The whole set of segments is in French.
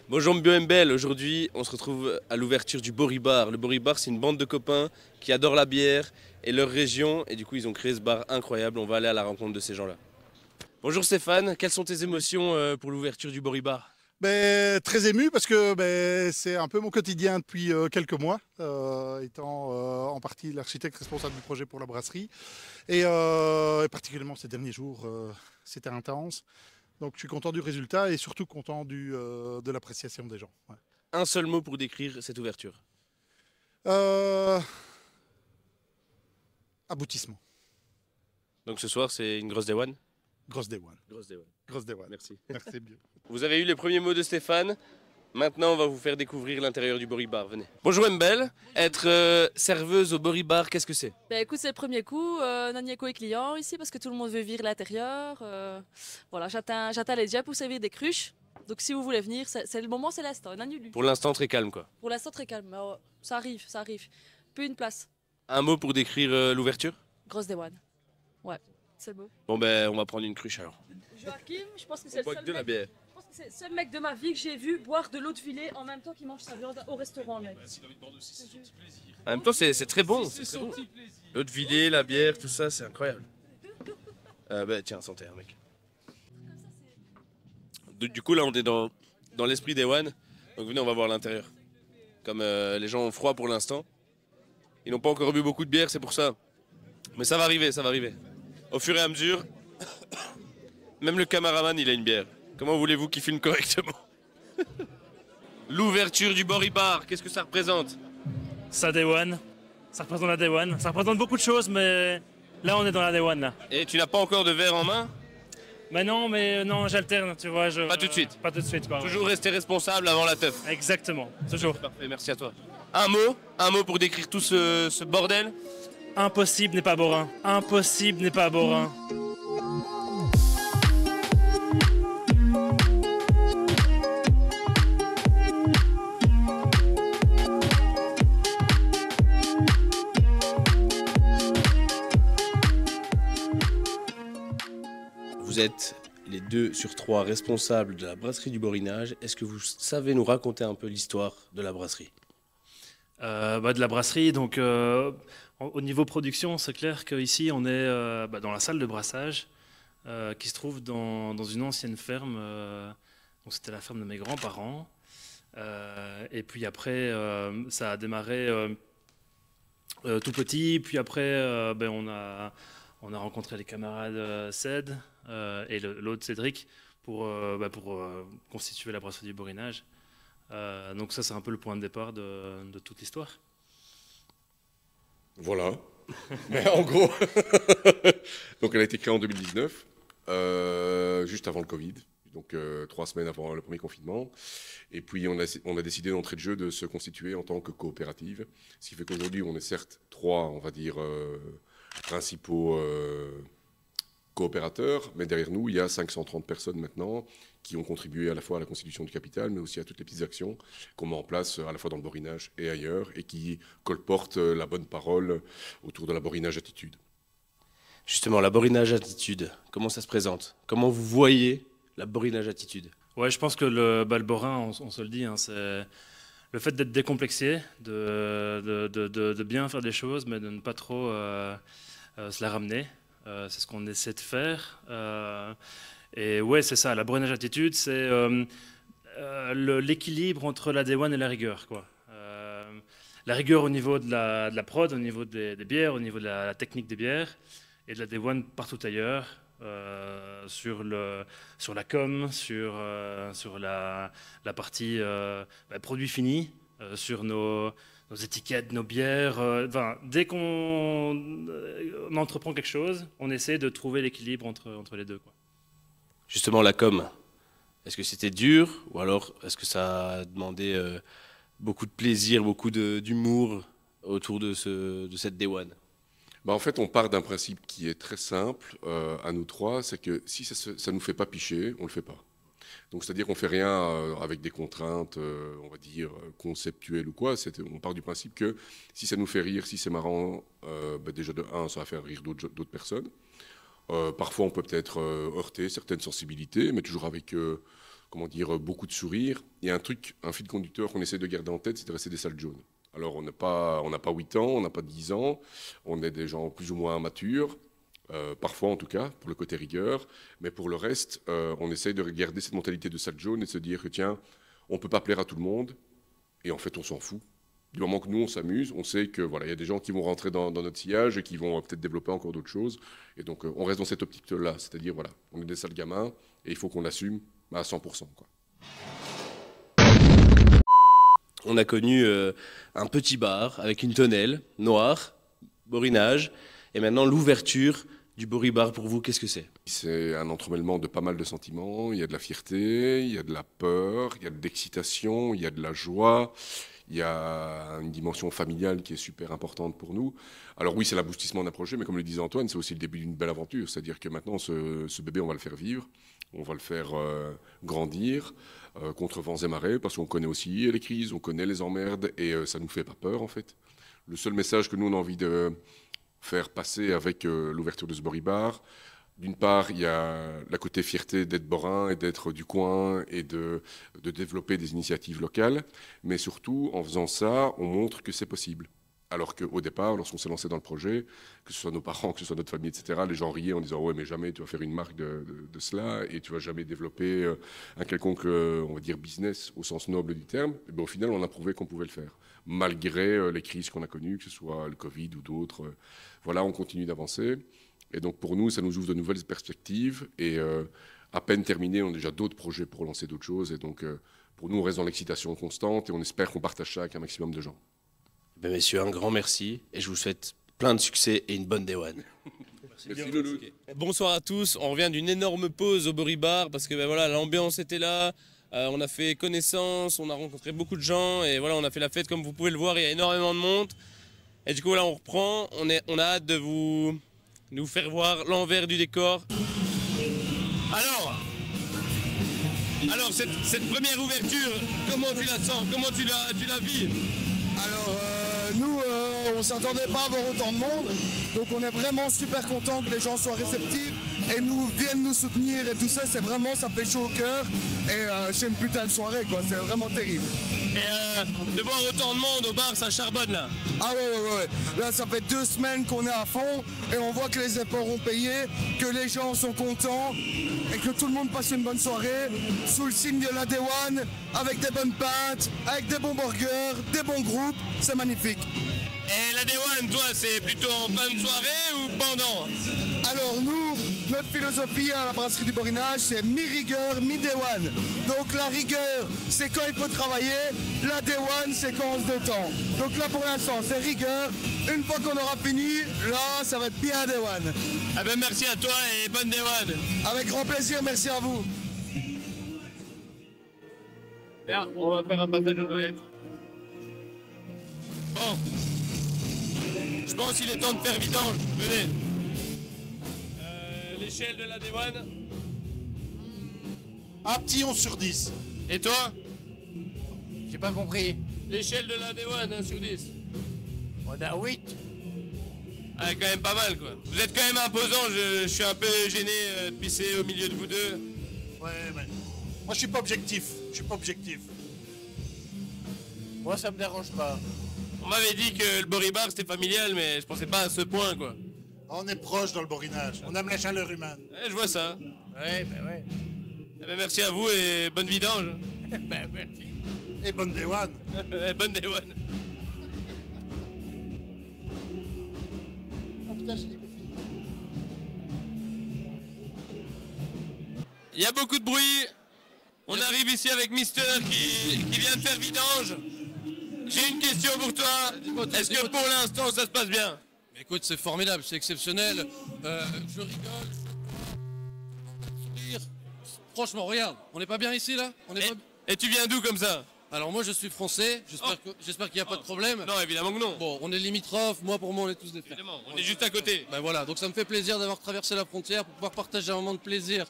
Bonjour Mbel, aujourd'hui on se retrouve à l'ouverture du Boribar. Le Boribar, c'est une bande de copains qui adorent la bière et leur région, et du coup ils ont créé ce bar incroyable. On va aller à la rencontre de ces gens-là. Bonjour Stéphane, quelles sont tes émotions pour l'ouverture du Boribar? Très ému parce que c'est un peu mon quotidien depuis quelques mois, étant en partie l'architecte responsable du projet pour la brasserie. Et particulièrement ces derniers jours, c'était intense. Donc je suis content du résultat et surtout content de l'appréciation des gens. Ouais. Un seul mot pour décrire cette ouverture. Euh, Aboutissement. Donc ce soir c'est une grosse day one? Grosse day one. Grosse day one. Grosse day one. Merci. Merci bien. Vous avez eu les premiers mots de Stéphane. Maintenant, on va vous faire découvrir l'intérieur du Boribar. Venez. Bonjour Mbel. Être serveuse au Boribar, qu'est-ce que c'est? Ben écoute, c'est le premier coup. Nanyeko est client ici parce que tout le monde veut vivre l'intérieur. Voilà, j'attends les dieux pour servir des cruches. Donc si vous voulez venir, c'est le moment, c'est l'instant. Nanyulu. Pour l'instant, très calme quoi. Pour l'instant, très calme. Mais, ça arrive, ça arrive. Plus une place. Un mot pour décrire l'ouverture? Grosse des one. Ouais, c'est beau. Bon ben, on va prendre une cruche alors. Joachim, je pense que c'est le Bois seul que de la mec. bière. Je pense que c'est le seul mec de ma vie que j'ai vu boire de l'eau de filet en même temps qu'il mange sa viande au restaurant, le mec. En même temps, c'est très bon. C'est très bon. L'eau de Villiers, la bière, tout ça, c'est incroyable. Bah tiens, santé, hein, mec. Du coup, là, on est dans l'esprit des One. Donc venez, on va voir l'intérieur. Comme les gens ont froid pour l'instant. Ils n'ont pas encore bu beaucoup de bière, c'est pour ça. Mais ça va arriver, ça va arriver. Au fur et à mesure, même le caméraman, il a une bière. Comment voulez-vous qu'il filme correctement? L'ouverture du Boribar, qu'est-ce que ça représente? Ça Day One, ça représente la Day One. Ça représente beaucoup de choses, mais là on est dans la Day One là. Et tu n'as pas encore de verre en main? Mais non, j'alterne, tu vois. Pas tout de suite. Pas tout de suite, quoi. Toujours rester responsable avant la teuf. Exactement, toujours. Parfait, merci à toi. Un mot pour décrire tout ce bordel. Impossible n'est pas Borin. Impossible n'est pas Borin. Vous êtes les 2 sur 3 responsables de la brasserie du Borinage. Est-ce que vous savez nous raconter un peu l'histoire de la brasserie? De la brasserie, donc au niveau production, c'est clair qu'ici on est dans la salle de brassage qui se trouve dans une ancienne ferme. Donc c'était la ferme de mes grands-parents. Et puis après, ça a démarré tout petit. Puis après, on a rencontré les camarades Ced et l'autre Cédric pour constituer la brasserie du Borinage. Donc ça, c'est un peu le point de départ de toute l'histoire. Voilà. Mais en gros, donc elle a été créée en 2019, juste avant le Covid, donc 3 semaines avant le premier confinement. Et puis on a décidé d'entrée de jeu de se constituer en tant que coopérative, ce qui fait qu'aujourd'hui on est certes 3, on va dire, principaux coopérateurs, mais derrière nous il y a 530 personnes maintenant qui ont contribué à la fois à la constitution du capital, mais aussi à toutes les petites actions qu'on met en place à la fois dans le Borinage et ailleurs, et qui colportent la bonne parole autour de la Borinage attitude. Justement, la Borinage attitude, comment ça se présente? Comment vous voyez la Borinage attitude? Ouais, je pense que le Borin, on se le dit, hein, c'est le fait d'être décomplexé, de bien faire des choses, mais de ne pas trop se la ramener. C'est ce qu'on essaie de faire. Et ouais, c'est ça, la Borinage attitude, c'est l'équilibre entre la Day One et la rigueur, quoi. La rigueur au niveau de la prod, au niveau des bières, au niveau de la technique des bières, et de la Day One partout ailleurs, sur la com, sur la partie produit fini, sur nos étiquettes, nos bières. Dès qu'on entreprend quelque chose, on essaie de trouver l'équilibre entre les deux, quoi. Justement, la com, est-ce que c'était dur ou alors est-ce que ça a demandé beaucoup de plaisir, beaucoup d'humour autour de cette Day One? En fait, on part d'un principe qui est très simple à nous 3, c'est que si ça ne nous fait pas picher, on ne le fait pas. Donc, c'est-à-dire qu'on ne fait rien avec des contraintes, on va dire, conceptuelles ou quoi. On part du principe que si ça nous fait rire, si c'est marrant, déjà de 1, ça va faire rire d'autres personnes. Parfois, on peut peut-être heurter certaines sensibilités, mais toujours avec comment dire, beaucoup de sourires. Et un fil conducteur qu'on essaie de garder en tête, c'est de rester des salles jaunes. Alors on n'a pas 8 ans, on n'a pas 10 ans, on est des gens plus ou moins matures, parfois en tout cas, pour le côté rigueur. Mais pour le reste, on essaye de garder cette mentalité de salle jaune et de se dire que tiens, on ne peut pas plaire à tout le monde. Et en fait, on s'en fout. Du moment que nous, on s'amuse, on sait que voilà, y a des gens qui vont rentrer dans notre sillage et qui vont peut-être développer encore d'autres choses. Et donc, on reste dans cette optique-là. C'est-à-dire, voilà, on est des sales gamins et il faut qu'on l'assume à 100%, quoi. On a connu un petit bar avec une tonnelle noire, borinage, et maintenant l'ouverture du Boribar. Pour vous, qu'est-ce que c'est? C'est un entremêlement de pas mal de sentiments. Il y a de la fierté, il y a de la peur, il y a de l'excitation, il y a de la joie. Il y a une dimension familiale qui est super importante pour nous. Alors oui, c'est l'aboutissement d'un projet, mais comme le disait Antoine, c'est aussi le début d'une belle aventure. C'est-à-dire que maintenant, ce bébé, on va le faire vivre, on va le faire grandir contre vents et marées, parce qu'on connaît aussi les crises, on connaît les emmerdes, et ça ne nous fait pas peur, en fait. Le seul message que nous, on a envie de faire passer avec l'ouverture de ce Boribar, d'une part, il y a la côté fierté d'être borin et d'être du coin et de développer des initiatives locales. Mais surtout, en faisant ça, on montre que c'est possible. Alors qu'au départ, lorsqu'on s'est lancé dans le projet, que ce soit nos parents, que ce soit notre famille, etc., les gens riaient en disant « Ouais, mais jamais tu vas faire une marque de cela et tu vas jamais développer un quelconque, on va dire, business au sens noble du terme. » Et bien, au final, on a prouvé qu'on pouvait le faire. Malgré les crises qu'on a connues, que ce soit le Covid ou d'autres. Voilà, on continue d'avancer. Et donc pour nous, ça nous ouvre de nouvelles perspectives. Et à peine terminé, on a déjà d'autres projets pour lancer d'autres choses. Et donc pour nous, on reste dans l'excitation constante et on espère qu'on partage ça avec un maximum de gens. Ben messieurs, un grand merci et je vous souhaite plein de succès et une bonne Day One. Merci Loulou. Bonsoir à tous, on revient d'une énorme pause au Boribar parce que ben voilà, l'ambiance était là, on a fait connaissance, on a rencontré beaucoup de gens et voilà, on a fait la fête comme vous pouvez le voir, il y a énormément de monde. Et du coup voilà, on reprend, on a hâte de vous faire voir l'envers du décor. Alors cette première ouverture, comment tu la sens, comment tu la vis? Alors nous, on ne s'attendait pas à avoir autant de monde, donc on est vraiment super content que les gens soient réceptifs et viennent nous soutenir et tout ça, ça fait chaud au cœur et c'est une putain de soirée quoi, c'est vraiment terrible. Et de voir autant de monde au bar, ça charbonne là. Ah ouais. Là ça fait 2 semaines qu'on est à fond et on voit que les efforts ont payé, que les gens sont contents et que tout le monde passe une bonne soirée sous le signe de la Day One, avec des bonnes pintes, avec des bons burgers, des bons groupes, c'est magnifique. Et la Day One, toi, c'est plutôt en fin de soirée ou pendant? Alors nous, notre philosophie à la brasserie du Borinage, c'est mi-rigueur, mi-Day One. Donc la rigueur, c'est quand il faut travailler, la Day One, c'est quand on se détend. Donc là pour l'instant, c'est rigueur. Une fois qu'on aura fini, là, ça va être bien Day One. Ah ben merci à toi et bonne Day One. Avec grand plaisir, merci à vous. Bien, on va faire un passage aux toilettes. Bon. Je pense qu'il est temps de faire vidange. Venez. L'échelle de la Day One. Un petit 11 sur 10. Et toi? J'ai pas compris. L'échelle de la Day One, 1 sur 10. On a 8. Ah, quand même pas mal quoi. Vous êtes quand même imposant, je suis un peu gêné de pisser au milieu de vous deux. Ouais, mais moi je suis pas objectif. Moi, ça me dérange pas. On m'avait dit que le Boribar c'était familial, mais je pensais pas à ce point quoi. On est proche dans le borinage. On aime la chaleur humaine. Je vois ça. Ouais. Eh ben, merci à vous et bonne vidange. Ben, merci. Et bonne Day One. Bonne Day One. Il y a beaucoup de bruit. On arrive ici avec Mister qui vient de faire vidange. J'ai une question pour toi. Est-ce que pour l'instant ça se passe bien? Écoute, c'est formidable, c'est exceptionnel. Je rigole. Sourire. Franchement, regarde, on n'est pas bien ici là? Et tu viens d'où comme ça? Alors moi je suis français, j'espère qu'il n'y a pas de problème. Non, évidemment que non. Bon, on est limitrophes, moi pour moi on est tous des frères. Évidemment, on est juste à côté. Ben voilà, donc ça me fait plaisir d'avoir traversé la frontière pour pouvoir partager un moment de plaisir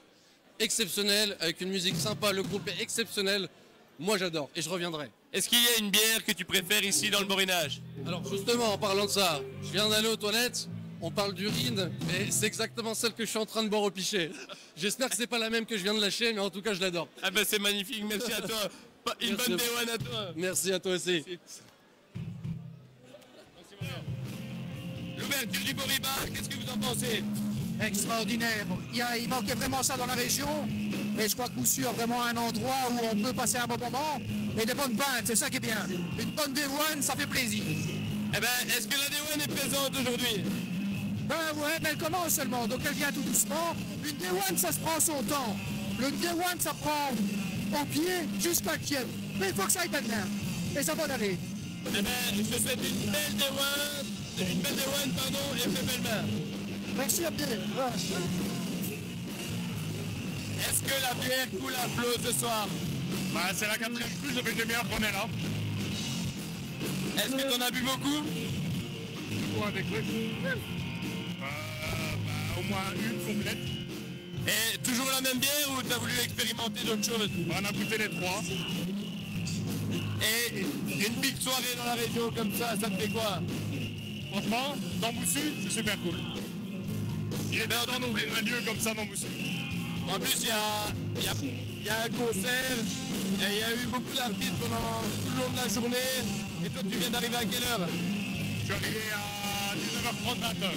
exceptionnel, avec une musique sympa, le groupe est exceptionnel. Moi j'adore et je reviendrai. Est-ce qu'il y a une bière que tu préfères ici dans le Borinage? Alors justement, en parlant de ça, je viens d'aller aux toilettes, on parle d'urine, mais c'est exactement celle que je suis en train de boire au pichet. J'espère que c'est pas la même que je viens de lâcher, mais en tout cas, je l'adore. Ah ben c'est magnifique, merci à toi. Une Merci bonne à Day vous. One à toi. Merci à toi aussi. L'ouverture du Boribar, qu'est-ce que vous en pensez? Extraordinaire. Il manquait vraiment ça dans la région. Et je crois que coup sûr, vraiment un endroit où on peut passer un bon moment. Et des bonnes pintes, c'est ça qui est bien. Une bonne Day One, ça fait plaisir. Eh ben, est-ce que la Day One est présente aujourd'hui? Ben ouais, mais elle commence seulement, donc elle vient tout doucement. Une Day One, ça se prend son temps. Le Day One, ça prend au pied jusqu'à Kiev. Mais il faut que ça aille bien. Et ça va aller. Eh ben, je te souhaite une belle Day One, pardon, et fais belle main. Merci à bien. Est-ce que la bière coule à flot ce soir? Bah, c'est la 4e cruche depuis une demi-heure qu'on est là. Est-ce que t'en as bu beaucoup? Ouais, des cruches. Au moins une complète. Et toujours la même bière ou t'as voulu expérimenter d'autres choses? On a goûté les 3. Et une big soirée dans la région comme ça te fait quoi? Franchement, dans Moussu, c'est super cool. Il est bien dans un lieu comme ça dans Moussu. En plus, il y a un concert, et il y a eu beaucoup d'artistes pendant tout le long de la journée. Et toi, tu viens d'arriver à quelle heure? Je suis arrivé à 19h30, 20h.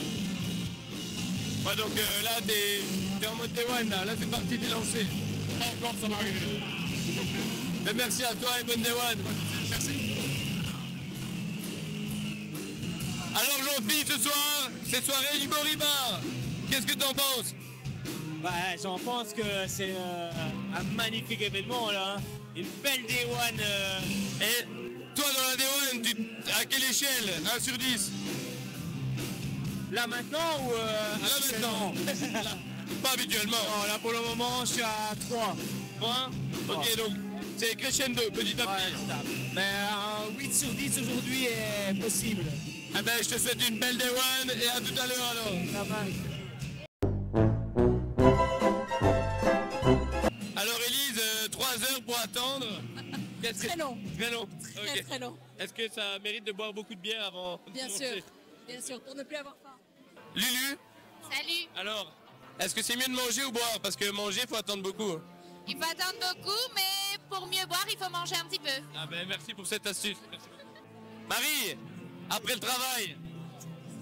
Ouais, donc là, t'es en mode Day One, là c'est parti, t'es lancé. Pas encore, ça va arriver. Mais merci à toi et bonne Day One. Merci. Alors, Jean-Philippe, ce soir, c'est soirée du Boribar. Qu'est-ce que t'en penses? Bah, j'en pense que c'est un magnifique événement là. Une belle Day One. Et toi, dans la Day One, à quelle échelle? 1 sur 10? Là maintenant ou Là maintenant. Là, pas habituellement. Non, là pour le moment, je suis à 3. 3? Ok, donc c'est crescendo, petit à petit. Mais un 8 sur 10 aujourd'hui est possible. Ah ben, je te souhaite une belle Day One et à tout à l'heure alors. Ça va. Alors Élise, 3 heures pour attendre. Très long. Très long. Très Ok. très long. Est-ce que ça mérite de boire beaucoup de bière avant de Bien commencer? sûr, pour ne plus avoir faim. Lulu, Salut. alors, est-ce que c'est mieux de manger ou boire? Parce que manger, il faut attendre beaucoup. Il faut attendre beaucoup, mais pour mieux boire, il faut manger un petit peu. Ah ben, merci pour cette astuce. Merci. Marie, après le travail,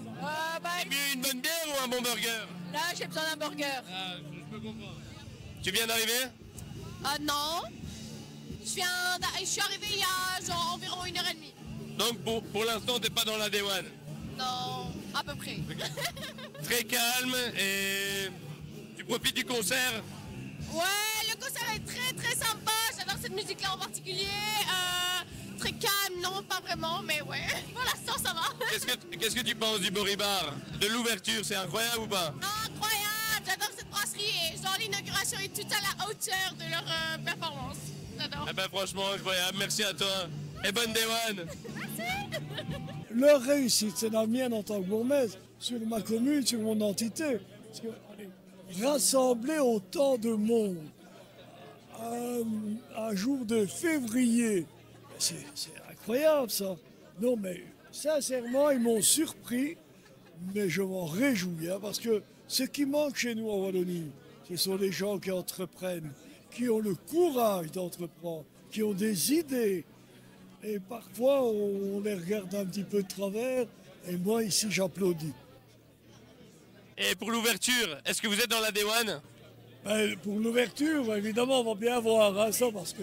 c'est mieux une bonne bière ou un bon burger? Là, j'ai besoin d'un burger. Ah, je peux comprendre. Tu viens d'arriver? Non. Je suis arrivée il y a genre environ 1h30. Donc pour l'instant, t'es pas dans la Day One. Non, à peu près. Très calme et tu profites du concert. Ouais, le concert est très très sympa. J'adore cette musique-là en particulier. Très calme, non, pas vraiment, mais ouais. Pour l'instant, ça va. Qu'est-ce que tu penses du Boribar? De l'ouverture, c'est incroyable ou pas? Incroyable, j'adore cette brasserie et genre l'inauguration est tout à la hauteur de leur performance. J'adore. Eh ben franchement incroyable, merci à toi. Et bonne Day One. Leur réussite, c'est la mienne en tant que bourgmestre, sur ma commune, sur mon entité. Parce que rassembler autant de monde un jour de février, c'est incroyable ça. Non mais sincèrement, ils m'ont surpris, mais je m'en réjouis, hein, parce que ce qui manque chez nous en Wallonie, ce sont les gens qui entreprennent, qui ont le courage d'entreprendre, qui ont des idées. Et parfois, on les regarde un petit peu de travers, et moi ici, j'applaudis. Et pour l'ouverture, est-ce que vous êtes dans la Day One? Ben, pour l'ouverture, évidemment, on va bien voir hein, ça, parce que...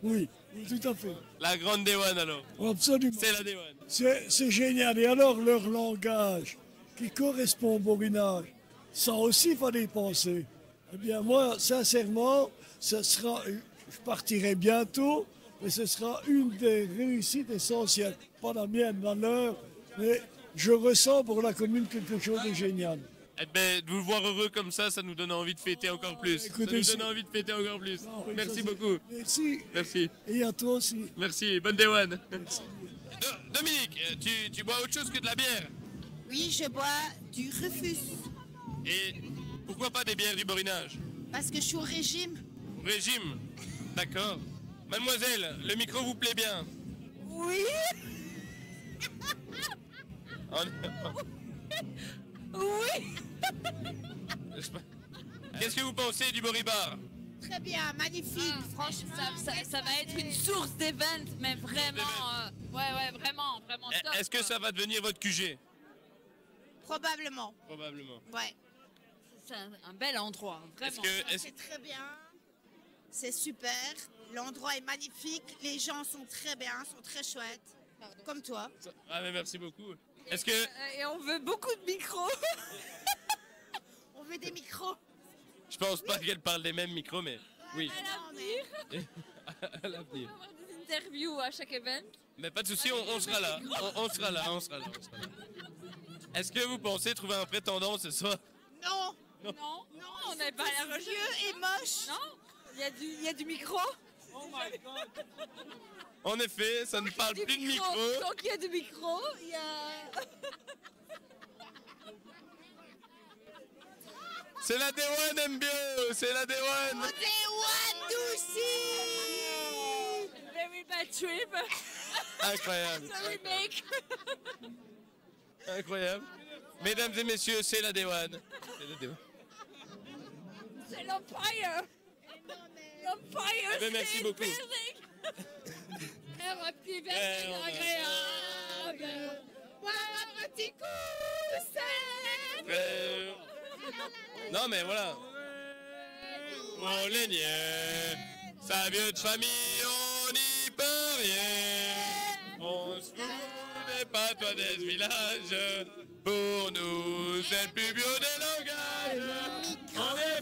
oui, tout à fait. La grande Day One alors? Absolument. C'est la Day One. C'est génial. Et alors, leur langage, qui correspond au borinage, ça aussi, il fallait y penser. Eh bien, moi, sincèrement, ce sera... Je partirai bientôt, mais ce sera une des réussites essentielles. Pas la mienne, la leur, mais je ressens pour la commune quelque chose de génial. Eh ben, de vous voir heureux comme ça nous donne envie de fêter encore plus. Écoutez, ça nous donne envie de fêter encore plus. oui, Merci ça, beaucoup. Merci. Merci. Et à toi aussi. Merci, bonne Day One. Dominique, tu bois autre chose que de la bière? Oui, je bois du Rufus. Et pourquoi pas des bières du borinage? Parce que je suis au régime. Régime? D'accord. Mademoiselle, le micro vous plaît bien? Oui. Oui. Qu'est-ce que vous pensez du Boribar? Très bien, magnifique, franchement. Ça va être une source d'événements, mais vraiment, ouais, vraiment top. Est-ce que ça va devenir votre QG? Probablement. Probablement. Ouais. C'est un bel endroit, vraiment. C'est très bien. C'est super. L'endroit est magnifique. Les gens sont très bien, sont très chouettes. Comme toi. Ah mais merci beaucoup. Est-ce que... Et on veut beaucoup de micros. On veut des micros. Je pense pas qu'elle parle des mêmes micros, mais oui. À l'avenir. À l'avenir. On va avoir des interviews à chaque événement. Mais pas de souci, on sera là. On sera là. Est-ce que vous pensez trouver un prétendant ce soir? Non. Non, on n'est pas à la recherche. Vieux et moche. Non, il y a du micro. Oh my god. En effet, ça ne parle plus de micro. Donc il y a du micro, il y a... C'est la D1 MBO, c'est la D1. D1 aussi. Very bad trip. Incroyable. The remake. Incroyable. Mesdames et messieurs, c'est la D1. C'est l'Empire. L'Empire. Eh ben, merci beaucoup. Un petit verre agréable. Un petit coussin. Non mais voilà. On les niait. Sa vie de famille, on n'y peut rien. On se fout des patois des villages. Pour nous, c'est le plus vieux des langages. On est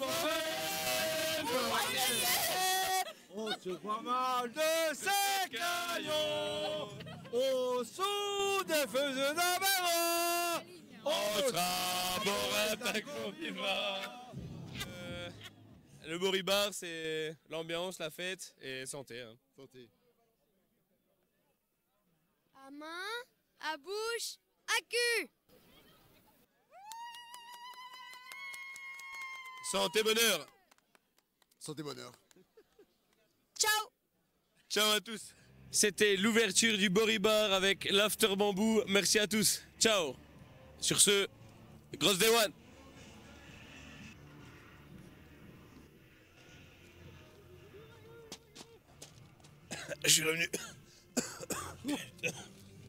on se voit mal de ces caillons au-sous des feux de Navarre. On sera Borata qu'on vivra. Le Boribar, c'est l'ambiance, la fête et santé. Hein. Santé. À main, à bouche, à cul. Santé, bonheur. Santé, bonheur. Ciao. Ciao à tous. C'était l'ouverture du Boribar avec l'After Bamboo. Merci à tous. Ciao. Sur ce, grosse D1. Je suis revenu. Putain.